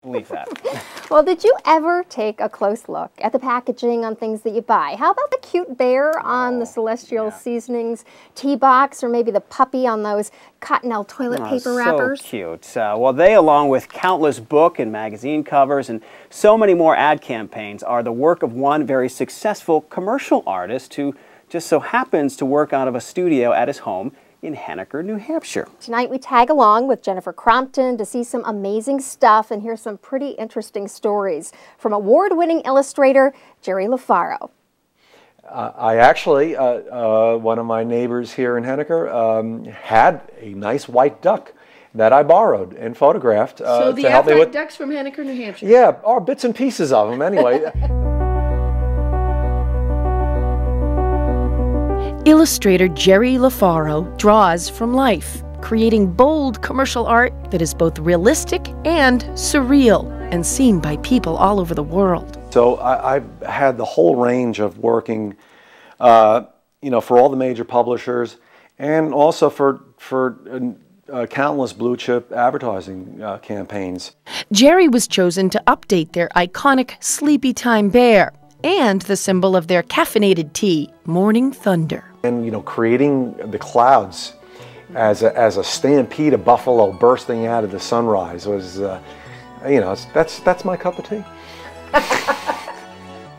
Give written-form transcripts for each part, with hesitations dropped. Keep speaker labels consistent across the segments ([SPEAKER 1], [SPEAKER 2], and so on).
[SPEAKER 1] Believe that.
[SPEAKER 2] Well, did you ever take a close look at the packaging on things that you buy? How about the cute bear on the Celestial Seasonings tea box, or maybe the puppy on those Cottonelle toilet paper wrappers?
[SPEAKER 1] So cute. Well, they, along with countless book and magazine covers and so many more ad campaigns, are the work of one very successful commercial artist who just so happens to work out of a studio at his home in Henniker, New Hampshire.
[SPEAKER 2] Tonight we tag along with Jennifer Crompton to see some amazing stuff and hear some pretty interesting stories from award-winning illustrator Jerry Lofaro.
[SPEAKER 3] I actually, one of my neighbors here in Henniker had a nice white duck that I borrowed and photographed
[SPEAKER 4] so the
[SPEAKER 3] to help me with
[SPEAKER 4] ducks from Henniker, New Hampshire?
[SPEAKER 3] Yeah, or bits and pieces of them anyway.
[SPEAKER 5] Illustrator Jerry Lofaro draws from life, creating bold commercial art that is both realistic and surreal and seen by people all over the world.
[SPEAKER 3] So I've had the whole range of working, you know, for all the major publishers and also for countless blue chip advertising campaigns.
[SPEAKER 5] Jerry was chosen to update their iconic Sleepy Time Bear and the symbol of their caffeinated tea, Morning Thunder.
[SPEAKER 3] And, you know, creating the clouds as a stampede of buffalo bursting out of the sunrise was, you know, that's my cup of tea.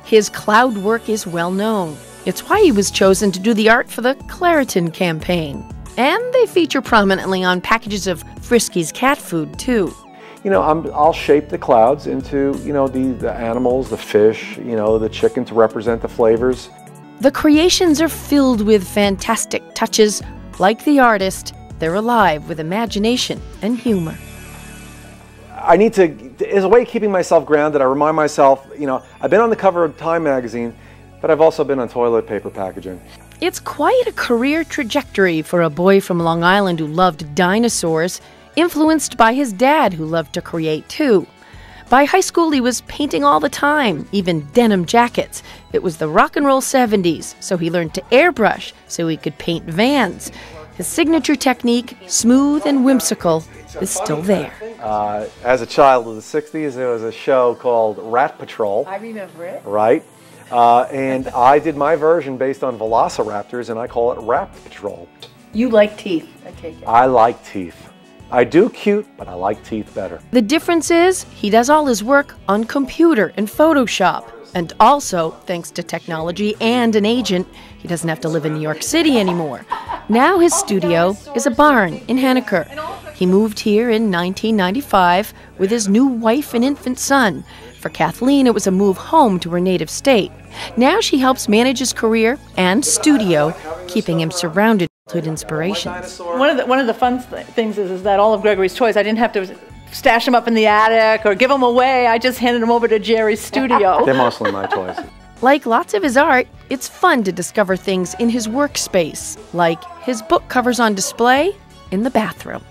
[SPEAKER 5] His cloud work is well known. It's why he was chosen to do the art for the Claritin campaign. And they feature prominently on packages of Friskies cat food, too.
[SPEAKER 3] You know, I'll shape the clouds into, you know, the animals, the fish, you know, the chicken to represent the flavors.
[SPEAKER 5] The creations are filled with fantastic touches. Like the artist, they're alive with imagination and humor.
[SPEAKER 3] I need to, as a way of keeping myself grounded, I remind myself, you know, I've been on the cover of Time magazine, but I've also been on toilet paper packaging.
[SPEAKER 5] It's quite a career trajectory for a boy from Long Island who loved dinosaurs, influenced by his dad who loved to create too. By high school, he was painting all the time, even denim jackets. It was the rock and roll 70s, so he learned to airbrush so he could paint vans. His signature technique, smooth and whimsical, is still there.
[SPEAKER 3] As a child of the 60s, there was a show called Rat Patrol.
[SPEAKER 4] I remember it.
[SPEAKER 3] Right? And I did my version based on velociraptors, and I call it Rat Patrol.
[SPEAKER 4] You like teeth, I take it.
[SPEAKER 3] I like teeth. I do cute, but I like teeth better.
[SPEAKER 5] The difference is he does all his work on computer and Photoshop. And also, thanks to technology and an agent, he doesn't have to live in New York City anymore. Now his studio is a barn in Henniker. He moved here in 1995 with his new wife and infant son. For Kathleen, it was a move home to her native state. Now she helps manage his career and studio, keeping him surrounded with inspirations.
[SPEAKER 4] One of the fun things is that all of Gregory's toys, I didn't have to stash them up in the attic or give them away. I just handed them over to Jerry's studio.
[SPEAKER 3] They're mostly my toys.
[SPEAKER 5] Like lots of his art, it's fun to discover things in his workspace, like his book covers on display in the bathroom.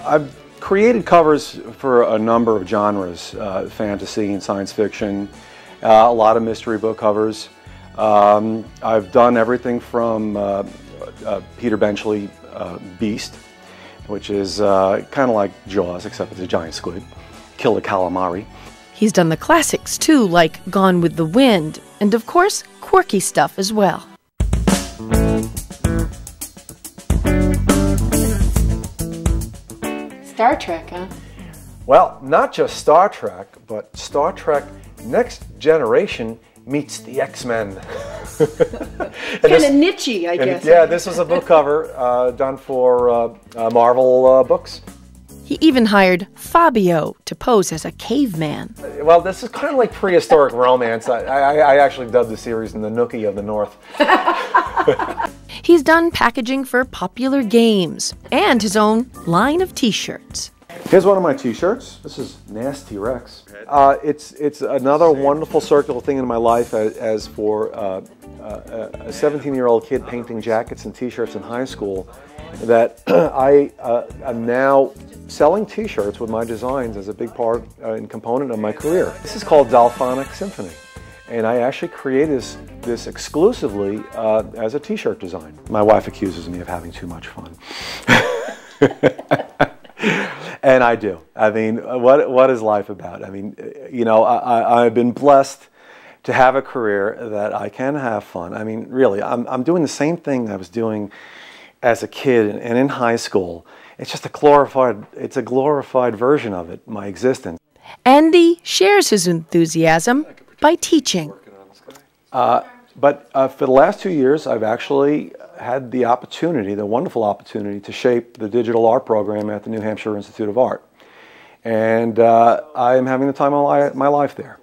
[SPEAKER 3] I've created covers for a number of genres, fantasy and science fiction, a lot of mystery book covers. I've done everything from Peter Benchley Beast, which is kind of like Jaws, except it's a giant squid, Killer Calamari.
[SPEAKER 5] He's done the classics too, like Gone with the Wind, and of course, quirky stuff as well.
[SPEAKER 4] Star Trek, huh?
[SPEAKER 3] Well, not just Star Trek, but Star Trek Next Generation meets the X-Men.
[SPEAKER 4] Kind of niche-y, I guess.
[SPEAKER 3] Yeah, this was a book cover done for Marvel books.
[SPEAKER 5] He even hired Fabio to pose as a caveman.
[SPEAKER 3] Well, this is kind of like prehistoric romance. I actually dubbed the series in the Nookie of the North.
[SPEAKER 5] He's done packaging for popular games and his own line of t-shirts.
[SPEAKER 3] Here's one of my t-shirts. This is Nasty Rex. It's another wonderful circular thing in my life as for a 17-year-old kid painting jackets and t-shirts in high school, that I am now selling t-shirts with my designs as a big part and component of my career. This is called Dolphonic Symphony, and I actually created this exclusively as a t-shirt design. My wife accuses me of having too much fun. And I do. I mean, what is life about? I mean, you know, I've been blessed to have a career that I can have fun. I mean, really, I'm doing the same thing I was doing as a kid and in high school. It's just a glorified version of it, my existence.
[SPEAKER 5] Andy shares his enthusiasm by teaching.
[SPEAKER 3] But for the last 2 years, I've actually had the opportunity, the wonderful opportunity, to shape the digital art program at the New Hampshire Institute of Art. And I am having the time of my life there.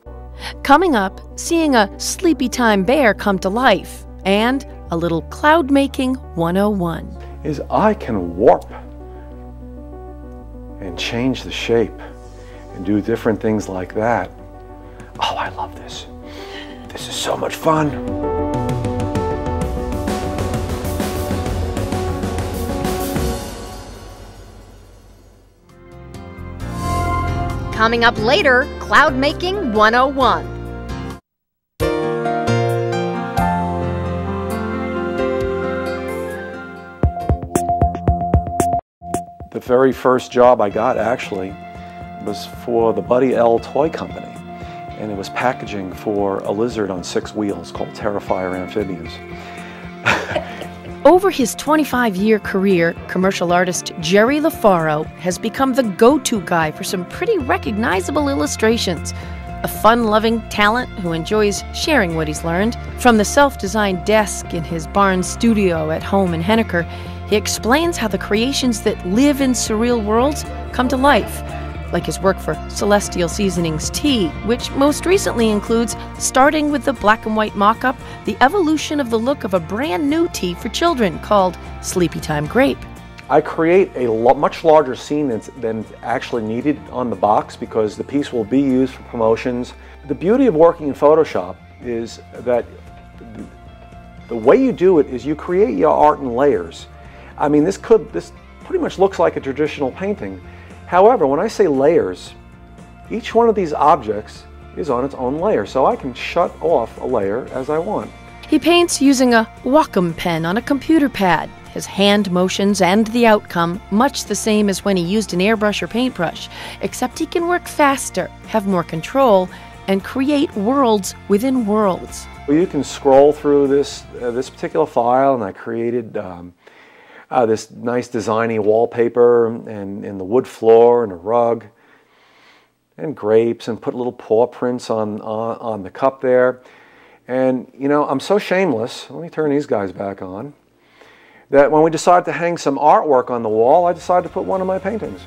[SPEAKER 5] Coming up, seeing a sleepy time bear come to life, and a little cloud making 101.
[SPEAKER 3] Is I can warp and change the shape and do different things like that. Oh, I love this. This is so much fun.
[SPEAKER 2] Coming up later, Cloud Making 101.
[SPEAKER 3] The very first job I got actually was for the Buddy L toy company, and it was packaging for a lizard on 6 wheels called Terrifier Amphibians.
[SPEAKER 5] Over his 25-year career, commercial artist Jerry Lofaro has become the go-to guy for some pretty recognizable illustrations. A fun-loving talent who enjoys sharing what he's learned. From the self-designed desk in his barn studio at home in Henniker, he explains how the creations that live in surreal worlds come to life, like his work for Celestial Seasonings Tea, which most recently includes, starting with the black and white mock-up, the evolution of the look of a brand new tea for children called Sleepy Time Grape.
[SPEAKER 3] I create a much larger scene than actually needed on the box because the piece will be used for promotions. The beauty of working in Photoshop is that the way you do it is you create your art in layers. I mean, this pretty much looks like a traditional painting. However, when I say layers, each one of these objects is on its own layer, so I can shut off a layer as I want.
[SPEAKER 5] He paints using a Wacom pen on a computer pad. His hand motions and the outcome much the same as when he used an airbrush or paintbrush, except he can work faster, have more control, and create worlds within worlds.
[SPEAKER 3] You can scroll through this particular file, and I created this nice designy wallpaper and the wood floor and a rug and grapes, and put little paw prints on the cup there. And you know, I'm so shameless, let me turn these guys back on, that when we decided to hang some artwork on the wall, I decided to put one of my paintings.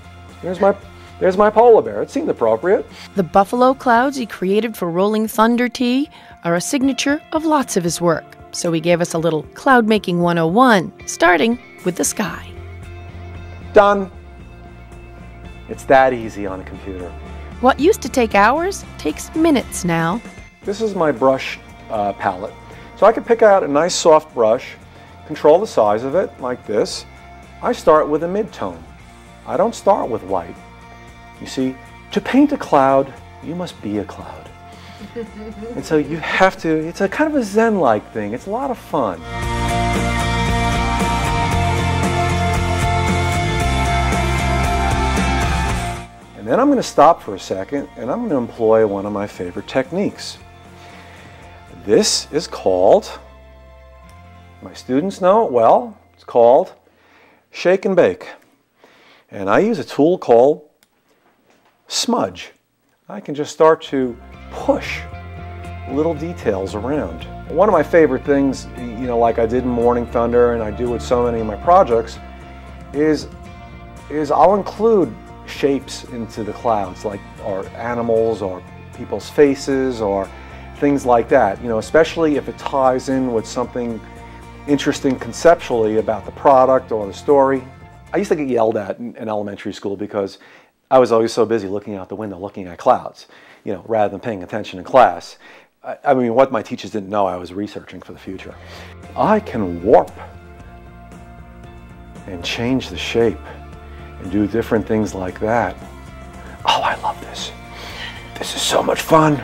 [SPEAKER 3] There's my polar bear. It seemed appropriate.
[SPEAKER 5] The buffalo clouds he created for Rolling Thunder Tea are a signature of lots of his work. So he gave us a little Cloud Making 101, starting with the sky.
[SPEAKER 3] Done. It's that easy on a computer.
[SPEAKER 5] What used to take hours takes minutes now.
[SPEAKER 3] This is my brush palette. So I can pick out a nice soft brush, control the size of it like this. I start with a mid-tone. I don't start with white. You see, to paint a cloud, you must be a cloud. And so you have to, it's a kind of a Zen-like thing. It's a lot of fun. And then I'm going to stop for a second, and I'm going to employ one of my favorite techniques. This is called, my students know it well, it's called shake and bake. And I use a tool called smudge. I can just start to push little details around. One of my favorite things, you know, like I did in Morning Thunder and I do with so many of my projects, is I'll include shapes into the clouds, like or animals or people's faces or things like that, you know, especially if it ties in with something interesting conceptually about the product or the story. I used to get yelled at in elementary school because I was always so busy looking out the window looking at clouds, you know, rather than paying attention in class. I mean, what my teachers didn't know, I was researching for the future. I can warp and change the shape and do different things like that. Oh, I love this. This is so much fun.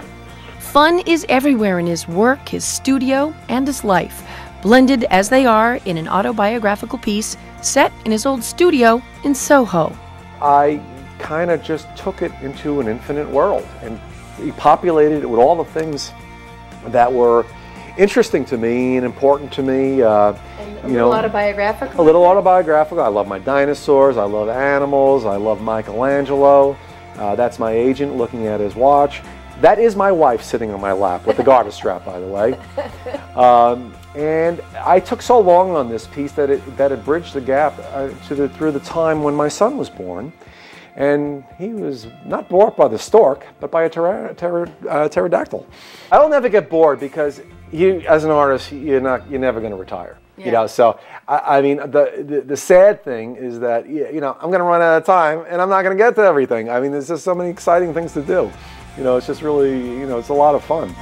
[SPEAKER 5] Fun is everywhere in his work, his studio, and his life, blended as they are in an autobiographical piece set in his old studio in Soho.
[SPEAKER 3] I kind of just took it into an infinite world and populated it with all the things that were interesting to me and important to me.
[SPEAKER 5] A little autobiographical?
[SPEAKER 3] A little autobiographical. I love my dinosaurs, I love animals, I love Michelangelo. That's my agent looking at his watch. That is my wife sitting on my lap with the garter strap, by the way. And I took so long on this piece that it bridged the gap through the time when my son was born. And he was not brought by the stork, but by a pterodactyl. I don't ever get bored because you, as an artist, you're never going to retire. Yeah. You know, so I mean, the sad thing is that I'm going to run out of time, and I'm not going to get to everything. I mean, there's just so many exciting things to do. It's just really, it's a lot of fun.